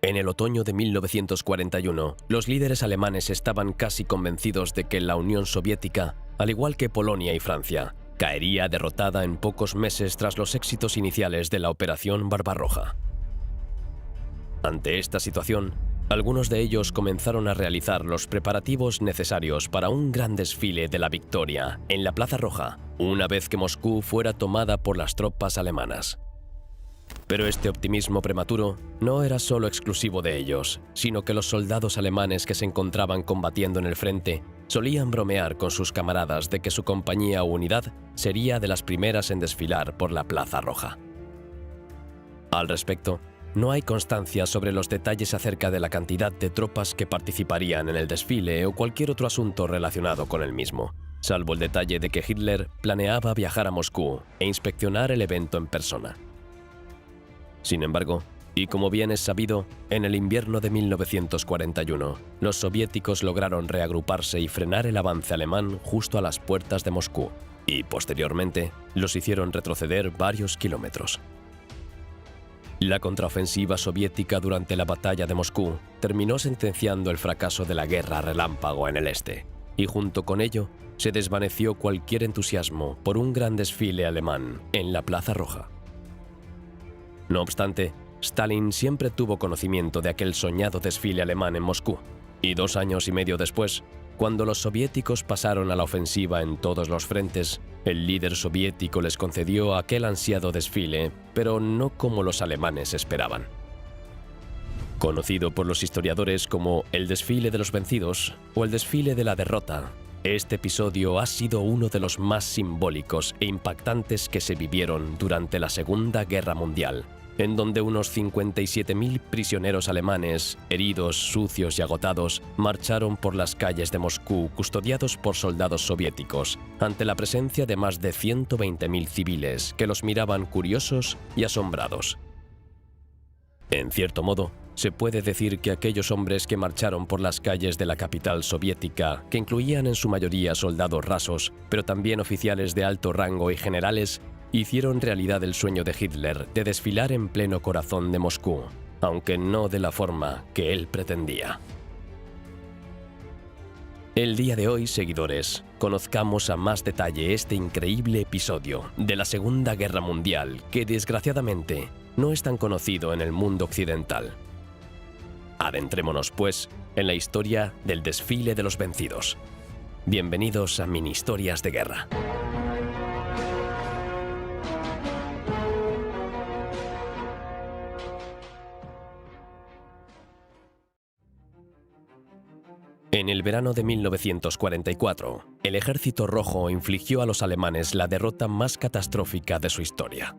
En el otoño de 1941, los líderes alemanes estaban casi convencidos de que la Unión Soviética, al igual que Polonia y Francia, caería derrotada en pocos meses tras los éxitos iniciales de la Operación Barbarroja. Ante esta situación, algunos de ellos comenzaron a realizar los preparativos necesarios para un gran desfile de la victoria en la Plaza Roja, una vez que Moscú fuera tomada por las tropas alemanas. Pero este optimismo prematuro no era solo exclusivo de ellos, sino que los soldados alemanes que se encontraban combatiendo en el frente solían bromear con sus camaradas de que su compañía o unidad sería de las primeras en desfilar por la Plaza Roja. Al respecto, no hay constancia sobre los detalles acerca de la cantidad de tropas que participarían en el desfile o cualquier otro asunto relacionado con el mismo, salvo el detalle de que Hitler planeaba viajar a Moscú e inspeccionar el evento en persona. Sin embargo, y como bien es sabido, en el invierno de 1941, los soviéticos lograron reagruparse y frenar el avance alemán justo a las puertas de Moscú, y posteriormente los hicieron retroceder varios kilómetros. La contraofensiva soviética durante la batalla de Moscú terminó sentenciando el fracaso de la guerra relámpago en el este, y junto con ello se desvaneció cualquier entusiasmo por un gran desfile alemán en la Plaza Roja. No obstante, Stalin siempre tuvo conocimiento de aquel soñado desfile alemán en Moscú, y 2 años y medio después, cuando los soviéticos pasaron a la ofensiva en todos los frentes, el líder soviético les concedió aquel ansiado desfile, pero no como los alemanes esperaban. Conocido por los historiadores como el desfile de los vencidos o el desfile de la derrota, este episodio ha sido uno de los más simbólicos e impactantes que se vivieron durante la Segunda Guerra Mundial, en donde unos 57.000 prisioneros alemanes, heridos, sucios y agotados, marcharon por las calles de Moscú custodiados por soldados soviéticos, ante la presencia de más de 120.000 civiles que los miraban curiosos y asombrados. En cierto modo, se puede decir que aquellos hombres que marcharon por las calles de la capital soviética, que incluían en su mayoría soldados rasos, pero también oficiales de alto rango y generales, hicieron realidad el sueño de Hitler de desfilar en pleno corazón de Moscú, aunque no de la forma que él pretendía. El día de hoy, seguidores, conozcamos a más detalle este increíble episodio de la Segunda Guerra Mundial que, desgraciadamente, no es tan conocido en el mundo occidental. Adentrémonos, pues, en la historia del desfile de los vencidos. Bienvenidos a Mini Historias de Guerra. En el verano de 1944, el Ejército Rojo infligió a los alemanes la derrota más catastrófica de su historia.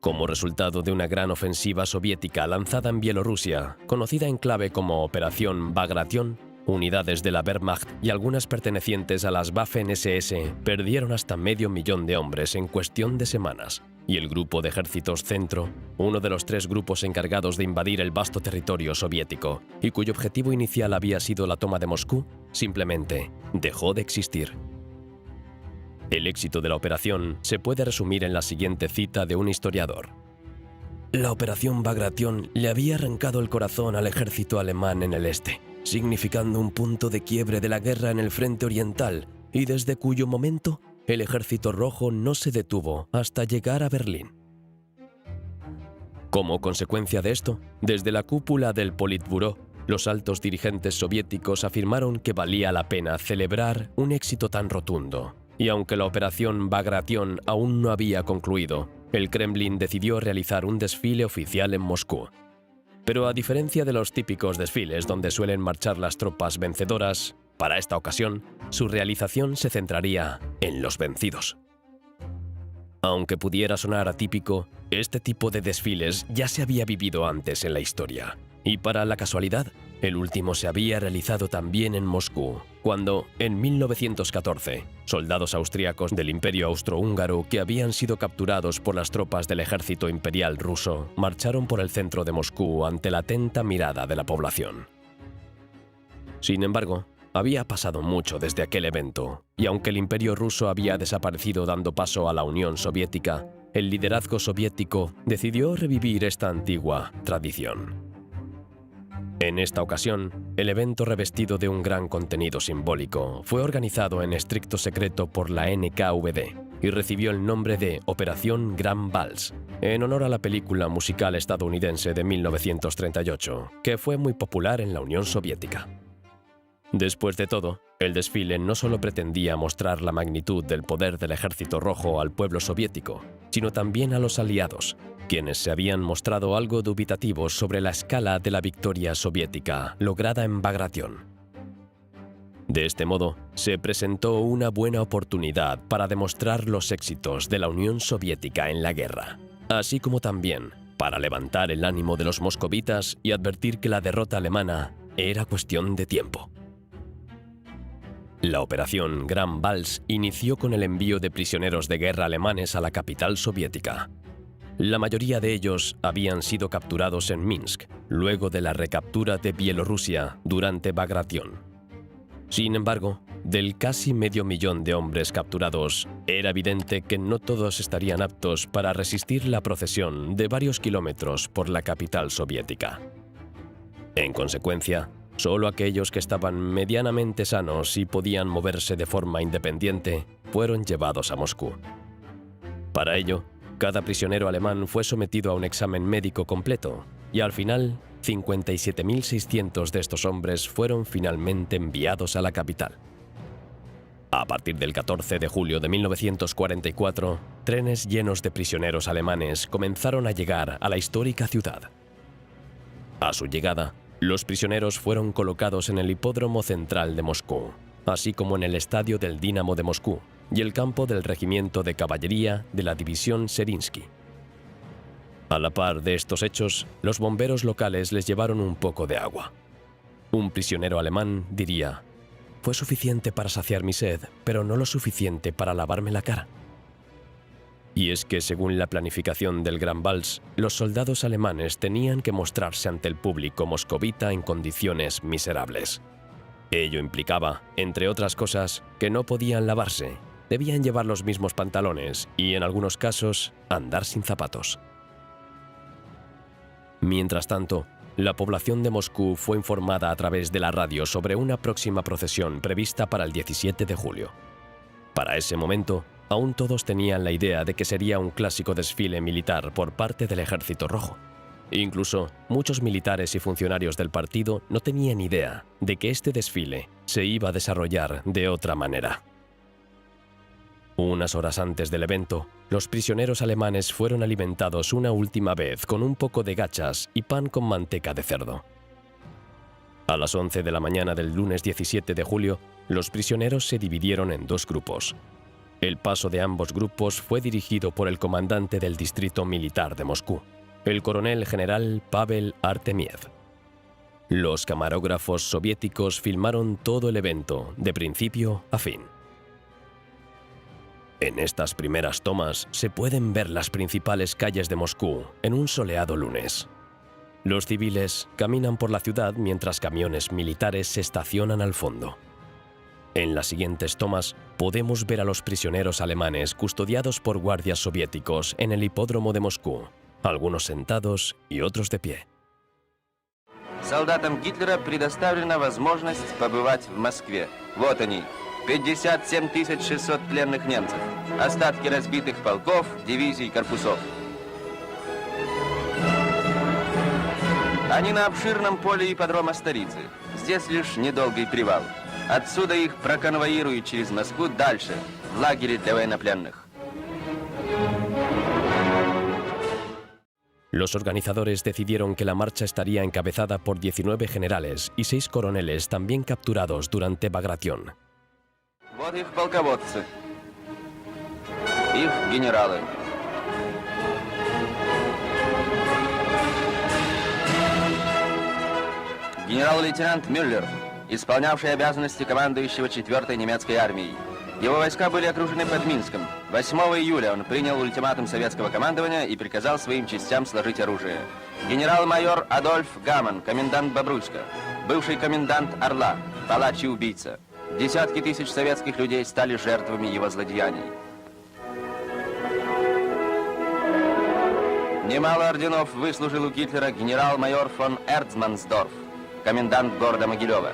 Como resultado de una gran ofensiva soviética lanzada en Bielorrusia, conocida en clave como Operación Bagration, unidades de la Wehrmacht y algunas pertenecientes a las Waffen-SS perdieron hasta 500.000 de hombres en cuestión de semanas, y el Grupo de Ejércitos Centro, uno de los 3 grupos encargados de invadir el vasto territorio soviético, y cuyo objetivo inicial había sido la toma de Moscú, simplemente dejó de existir. El éxito de la operación se puede resumir en la siguiente cita de un historiador. La Operación Bagration le había arrancado el corazón al ejército alemán en el este, significando un punto de quiebre de la guerra en el frente oriental, y desde cuyo momento el Ejército Rojo no se detuvo hasta llegar a Berlín. Como consecuencia de esto, desde la cúpula del Politburó, los altos dirigentes soviéticos afirmaron que valía la pena celebrar un éxito tan rotundo, y aunque la Operación Bagration aún no había concluido, el Kremlin decidió realizar un desfile oficial en Moscú. Pero a diferencia de los típicos desfiles donde suelen marchar las tropas vencedoras, para esta ocasión, su realización se centraría en los vencidos. Aunque pudiera sonar atípico, este tipo de desfiles ya se había vivido antes en la historia. Y para la casualidad, el último se había realizado también en Moscú, cuando, en 1914, soldados austríacos del Imperio Austrohúngaro que habían sido capturados por las tropas del ejército imperial ruso marcharon por el centro de Moscú ante la atenta mirada de la población. Sin embargo, había pasado mucho desde aquel evento, y aunque el Imperio ruso había desaparecido dando paso a la Unión Soviética, el liderazgo soviético decidió revivir esta antigua tradición. En esta ocasión, el evento revestido de un gran contenido simbólico fue organizado en estricto secreto por la NKVD y recibió el nombre de Operación Grand Vals, en honor a la película musical estadounidense de 1938, que fue muy popular en la Unión Soviética. Después de todo, el desfile no solo pretendía mostrar la magnitud del poder del Ejército Rojo al pueblo soviético, sino también a los aliados, quienes se habían mostrado algo dubitativos sobre la escala de la victoria soviética lograda en Bagration. De este modo, se presentó una buena oportunidad para demostrar los éxitos de la Unión Soviética en la guerra, así como también para levantar el ánimo de los moscovitas y advertir que la derrota alemana era cuestión de tiempo. La operación Grand Vals inició con el envío de prisioneros de guerra alemanes a la capital soviética. La mayoría de ellos habían sido capturados en Minsk, luego de la recaptura de Bielorrusia durante Bagration. Sin embargo, del casi 500.000 de hombres capturados, era evidente que no todos estarían aptos para resistir la procesión de varios kilómetros por la capital soviética. En consecuencia, solo aquellos que estaban medianamente sanos y podían moverse de forma independiente fueron llevados a Moscú. Para ello, cada prisionero alemán fue sometido a un examen médico completo y al final, 57.600 de estos hombres fueron finalmente enviados a la capital. A partir del 14 de julio de 1944, trenes llenos de prisioneros alemanes comenzaron a llegar a la histórica ciudad. A su llegada, los prisioneros fueron colocados en el hipódromo central de Moscú, así como en el estadio del Dinamo de Moscú y el campo del regimiento de caballería de la división Serinsky. A la par de estos hechos, los bomberos locales les llevaron un poco de agua. Un prisionero alemán diría: «Fue suficiente para saciar mi sed, pero no lo suficiente para lavarme la cara». Y es que, según la planificación del Grand Vals, los soldados alemanes tenían que mostrarse ante el público moscovita en condiciones miserables. Ello implicaba, entre otras cosas, que no podían lavarse, debían llevar los mismos pantalones y, en algunos casos, andar sin zapatos. Mientras tanto, la población de Moscú fue informada a través de la radio sobre una próxima procesión prevista para el 17 de julio. Para ese momento, aún todos tenían la idea de que sería un clásico desfile militar por parte del Ejército Rojo. Incluso, muchos militares y funcionarios del partido no tenían idea de que este desfile se iba a desarrollar de otra manera. Unas horas antes del evento, los prisioneros alemanes fueron alimentados una última vez con un poco de gachas y pan con manteca de cerdo. A las 11 de la mañana del lunes 17 de julio, los prisioneros se dividieron en dos grupos. El paso de ambos grupos fue dirigido por el comandante del distrito militar de Moscú, el coronel general Pavel Artemiev. Los camarógrafos soviéticos filmaron todo el evento, de principio a fin. En estas primeras tomas se pueden ver las principales calles de Moscú en un soleado lunes. Los civiles caminan por la ciudad mientras camiones militares se estacionan al fondo. En las siguientes tomas podemos ver a los prisioneros alemanes custodiados por guardias soviéticos en el hipódromo de Moscú, algunos sentados y otros de pie. Солдатам Гитлера предоставлена возможность побывать в Москве. Вот они, 57 600 пленных немцев, остатки разбитых полков, дивизий, корпусов. Они на обширном поле ипподрома столицы. Здесь лишь недолгий привал. Отсюда их проконвоируют через Москву дальше, в лагере для военнопленных. Los organizadores decidieron que la marcha estaría encabezada por 19 generales y 6 coroneles también capturados durante Bagration. Вот их полководцы, их генералы. Генерал-лейтенант Мюллер, исполнявший обязанности командующего 4-й немецкой армией. Его войска были окружены под Минском. 8 июля он принял ультиматум советского командования и приказал своим частям сложить оружие. Генерал-майор Адольф Гаман, комендант Бобруйска, бывший комендант Орла, палач и убийца. Десятки тысяч советских людей стали жертвами его злодеяний. Немало орденов выслужил у Гитлера генерал-майор фон Эрцмансдорф. комендант города Могилева.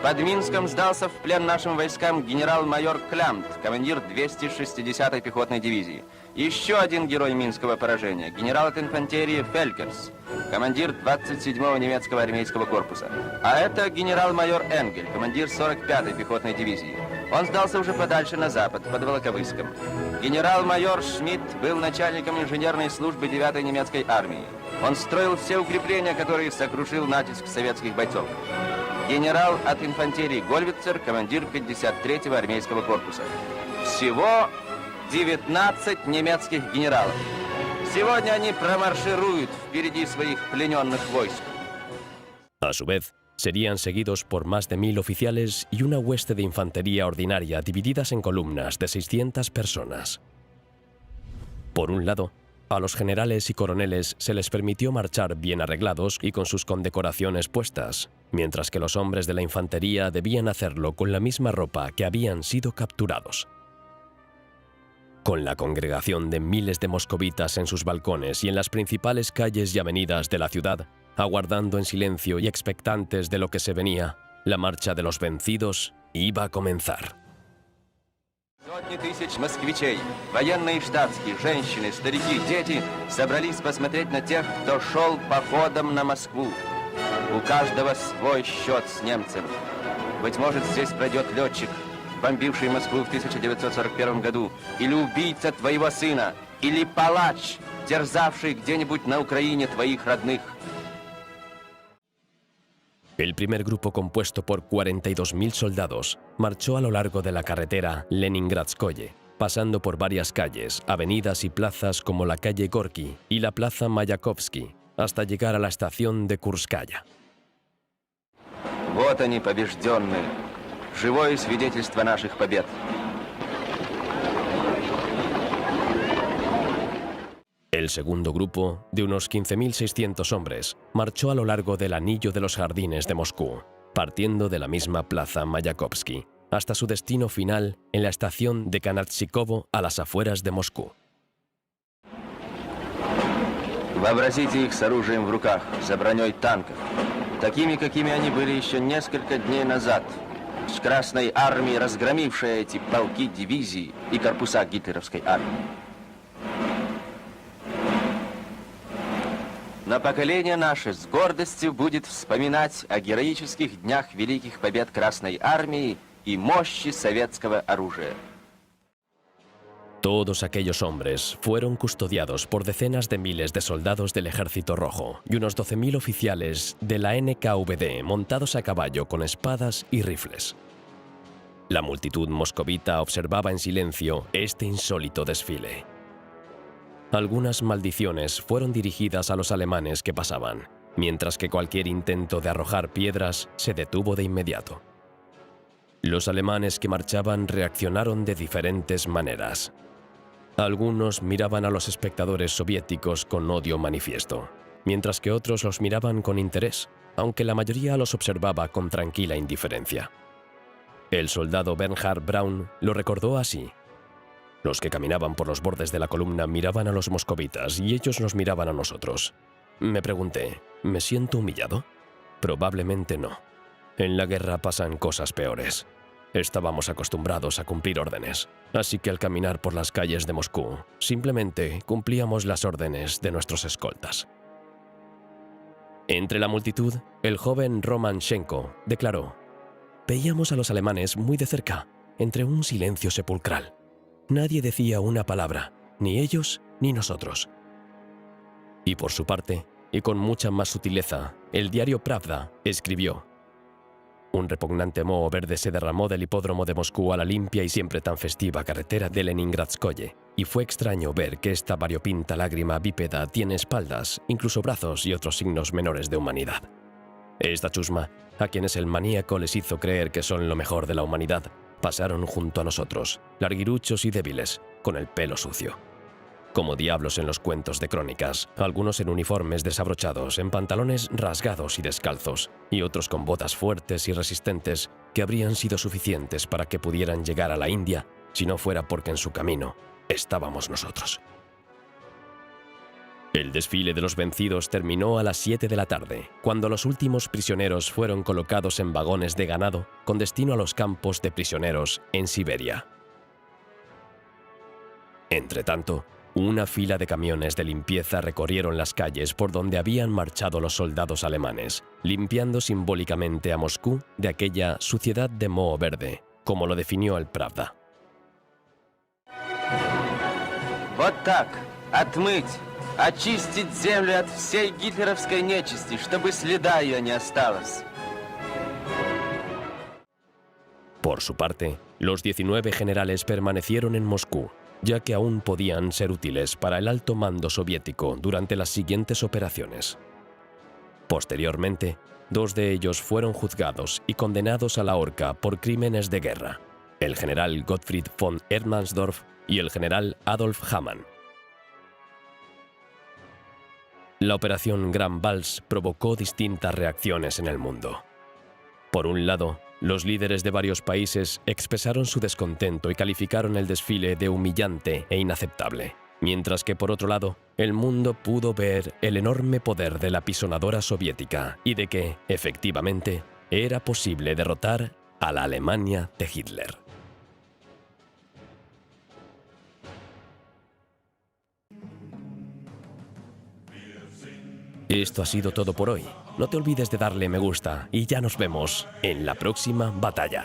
Под Минском сдался в плен нашим войскам генерал-майор Клямт, командир 260-й пехотной дивизии. Еще один герой Минского поражения, генерал от инфантерии Фелькерс, командир 27-го немецкого армейского корпуса. А это генерал-майор Энгель, командир 45-й пехотной дивизии. Он сдался уже подальше на запад, под Волоковыском. Генерал-майор Шмидт был начальником инженерной службы 9-й немецкой армии. Он строил все укрепления, которые сокрушил натиск советских бойцов. Генерал от инфантерии Гольвицер, командир 53-го армейского корпуса. Всего 19 немецких генералов. Сегодня они промаршируют впереди своих плененных войск. A su vez, serían seguidos por más de 1000 oficiales y una hueste de infantería ordinaria divididas en columnas de 600 personas. Por un lado, a los generales y coroneles se les permitió marchar bien arreglados y con sus condecoraciones puestas, mientras que los hombres de la infantería debían hacerlo con la misma ropa que habían sido capturados. Con la congregación de miles de moscovitas en sus balcones y en las principales calles y avenidas de la ciudad, aguardando en silencio y expectantes de lo que se venía, la marcha de los vencidos iba a comenzar. Сотни тысяч москвичей, военные и штатские, женщины, старики, дети собрались посмотреть на тех, кто шел походом на Москву. У каждого свой счет с немцем. Быть может, здесь пройдет летчик, бомбивший Москву в 1941 году, или убийца твоего сына, или палач, терзавший где-нибудь на Украине твоих родных. El primer grupo, compuesto por 42.000 soldados, marchó a lo largo de la carretera Leningradskoye, pasando por varias calles, avenidas y plazas como la calle Gorki y la plaza Mayakovsky, hasta llegar a la estación de Kurskaya. Вот они, побежденные, живое свидетельство наших побед. El segundo grupo, de unos 15.600 hombres, marchó a lo largo del anillo de los jardines de Moscú, partiendo de la misma plaza Mayakovsky, hasta su destino final en la estación de Kanatchikovo a las afueras de Moscú. Вообразите их с оружием в руках, за броней танков, такими, какими они были еще несколько дней назад, с Красной армией, разгромившей эти полки, дивизии и корпуса гитлеровской армии. Но поколение наше с гордостью будет вспоминать о героических днях великих побед Красной армии y мощи советского оружия. Todos aquellos hombres fueron custodiados por decenas de miles de soldados del Ejército Rojo y unos 12.000 oficiales de la NKVD montados a caballo con espadas y rifles. La multitud moscovita observaba en silencio este insólito desfile. Algunas maldiciones fueron dirigidas a los alemanes que pasaban, mientras que cualquier intento de arrojar piedras se detuvo de inmediato. Los alemanes que marchaban reaccionaron de diferentes maneras. Algunos miraban a los espectadores soviéticos con odio manifiesto, mientras que otros los miraban con interés, aunque la mayoría los observaba con tranquila indiferencia. El soldado Bernhard Braun lo recordó así. Los que caminaban por los bordes de la columna miraban a los moscovitas y ellos nos miraban a nosotros. Me pregunté, ¿me siento humillado? Probablemente no. En la guerra pasan cosas peores. Estábamos acostumbrados a cumplir órdenes, así que al caminar por las calles de Moscú, simplemente cumplíamos las órdenes de nuestros escoltas. Entre la multitud, el joven Roman Schenko declaró: «Veíamos a los alemanes muy de cerca, entre un silencio sepulcral. Nadie decía una palabra, ni ellos ni nosotros». Y por su parte, y con mucha más sutileza, el diario Pravda escribió: «Un repugnante moho verde se derramó del hipódromo de Moscú a la limpia y siempre tan festiva carretera de Leningradskoye, y fue extraño ver que esta variopinta lágrima bípeda tiene espaldas, incluso brazos y otros signos menores de humanidad. Esta chusma, a quienes el maníaco les hizo creer que son lo mejor de la humanidad, pasaron junto a nosotros, larguiruchos y débiles, con el pelo sucio. Como diablos en los cuentos de crónicas, algunos en uniformes desabrochados, en pantalones rasgados y descalzos, y otros con botas fuertes y resistentes que habrían sido suficientes para que pudieran llegar a la India si no fuera porque en su camino estábamos nosotros». El desfile de los vencidos terminó a las 7 de la tarde, cuando los últimos prisioneros fueron colocados en vagones de ganado con destino a los campos de prisioneros en Siberia. Entretanto, una fila de camiones de limpieza recorrieron las calles por donde habían marchado los soldados alemanes, limpiando simbólicamente a Moscú de aquella suciedad de moho verde, como lo definió el Pravda. Вот так, отмыть, очистить землю от всей гитлеровской нечисти, чтобы следа ее не осталось. Por su parte, los 19 generales permanecieron en Moscú, ya que aún podían ser útiles para el alto mando soviético durante las siguientes operaciones. Posteriormente, 2 de ellos fueron juzgados y condenados a la horca por crímenes de guerra: el general Gottfried von Hermannsdorf y el general Adolf Hamann. La operación Gran Vals provocó distintas reacciones en el mundo. Por un lado, los líderes de varios países expresaron su descontento y calificaron el desfile de humillante e inaceptable, mientras que por otro lado, el mundo pudo ver el enorme poder de la pisonadora soviética y de que, efectivamente, era posible derrotar a la Alemania de Hitler. Esto ha sido todo por hoy. No te olvides de darle me gusta y ya nos vemos en la próxima batalla.